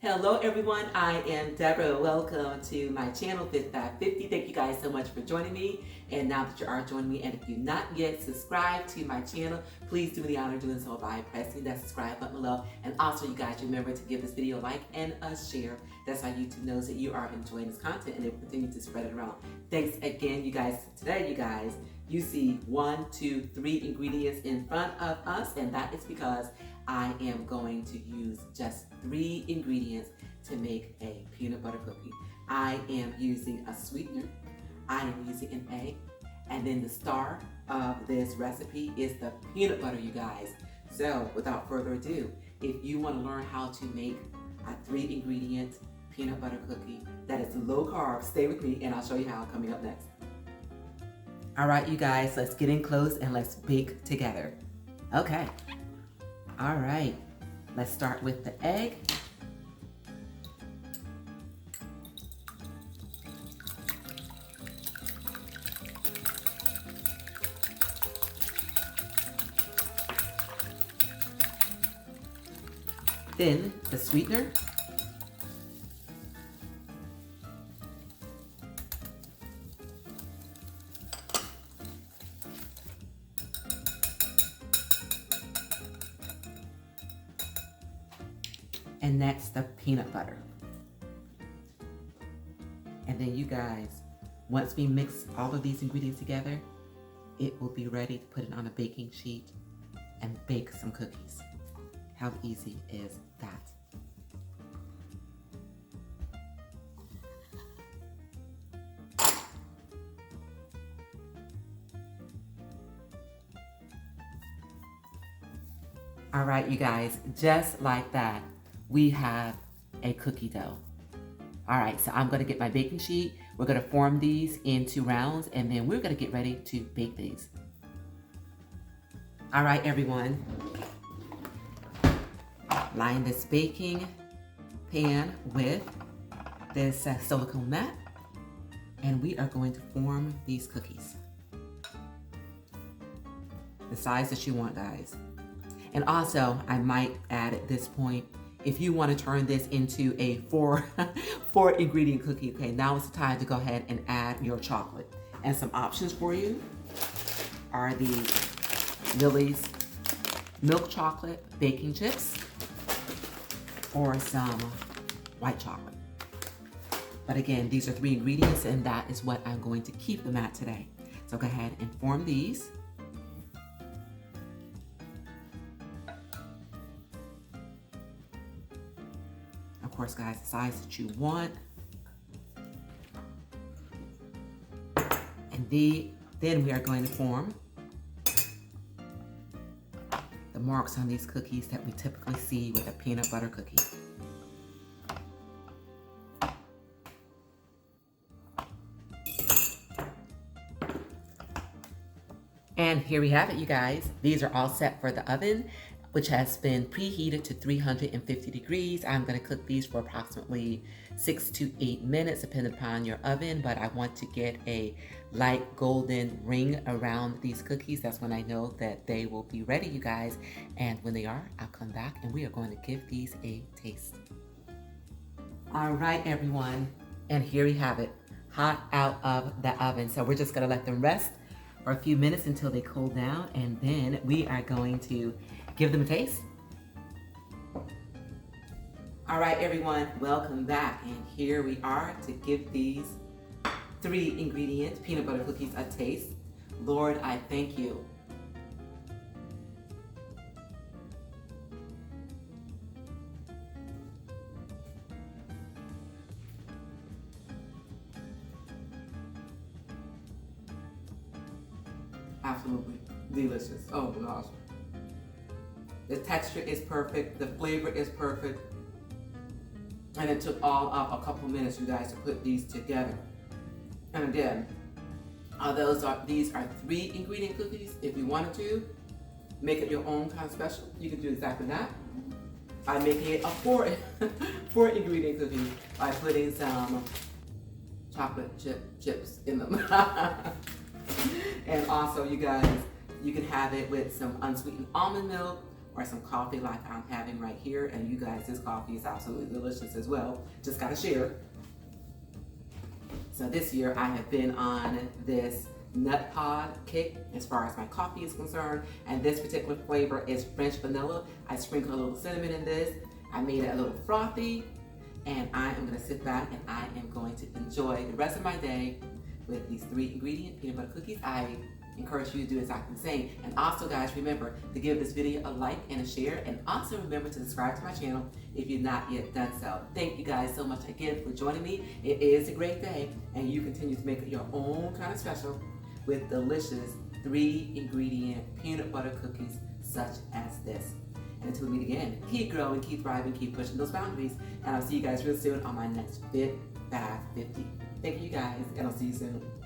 Hello everyone, I am Deborah. Welcome to my channel Fit 550. Thank you guys so much for joining me. And now that you are joining me, and if you're not yet subscribed to my channel, please do me the honor of doing so by pressing that subscribe button below. And also you guys remember to give this video a like and a share. That's how YouTube knows that you are enjoying this content and it will continue to spread it around. Thanks again, you guys. Today, you guys, you see 1, 2, 3 ingredients in front of us, and that is because I am going to use just 3 ingredients to make a peanut butter cookie. I am using a sweetener, I am using an egg, and then the star of this recipe is the peanut butter, you guys. So without further ado, if you want to learn how to make a 3 ingredient peanut butter cookie that is low carb, stay with me and I'll show you how coming up next. All right, you guys, let's get in close and let's bake together. Okay. All right, let's start with the egg. Then the sweetener. And next, the peanut butter. And then you guys, once we mix all of these ingredients together, it will be ready to put it on a baking sheet and bake some cookies. How easy is that? All right, you guys, just like that, we have a cookie dough. All right, so I'm gonna get my baking sheet. We're gonna form these into rounds and then we're gonna get ready to bake these. All right, everyone. Line this baking pan with this silicone mat and we are going to form these cookies. The size that you want, guys. And also, I might add at this point, if you want to turn this into a four ingredient cookie, okay, now it's time to go ahead and add your chocolate. And some options for you are the Lily's milk chocolate baking chips or some white chocolate. But again, these are 3 ingredients and that is what I'm going to keep them at today. So go ahead and form these. Of course, guys, the size that you want. And then we are going to form the marks on these cookies that we typically see with a peanut butter cookie. And here we have it, you guys. These are all set for the oven, which has been preheated to 350 degrees. I'm gonna cook these for approximately 6 to 8 minutes, depending upon your oven, but I want to get a light golden ring around these cookies. That's when I know that they will be ready, you guys. And when they are, I'll come back and we are going to give these a taste. All right, everyone, and here we have it, hot out of the oven. So we're just gonna let them rest for a few minutes until they cool down, and then we are going to give them a taste. All right, everyone, welcome back. And here we are to give these 3 ingredient peanut butter cookies a taste. Lord, I thank you. Absolutely delicious. Oh my gosh. The texture is perfect, the flavor is perfect, and it took all of a couple minutes, you guys, to put these together. And again, these are 3 ingredient cookies. If you wanted to make it your own kind of special, you can do exactly that. I'm making it a 4 ingredient cookie by putting some chocolate chips in them. And also, you guys, you can have it with some unsweetened almond milk or some coffee like I'm having right here. And you guys, this coffee is absolutely delicious as well. Just gotta share. So this year I have been on this nut pod kick as far as my coffee is concerned, and this particular flavor is French vanilla. I sprinkled a little cinnamon in this. I made it a little frothy, and I am going to sit back and I am going to enjoy the rest of my day with these 3 ingredient peanut butter cookies. I encourage you to do exactly the same. And also, guys, remember to give this video a like and a share, and also remember to subscribe to my channel if you've not yet done so. Thank you guys so much again for joining me. It is a great day, and you continue to make it your own kind of special with delicious 3 ingredient peanut butter cookies such as this. And until we meet again, keep growing, keep thriving, keep pushing those boundaries, and I'll see you guys real soon on my next Fit 550. Thank you guys, and I'll see you soon.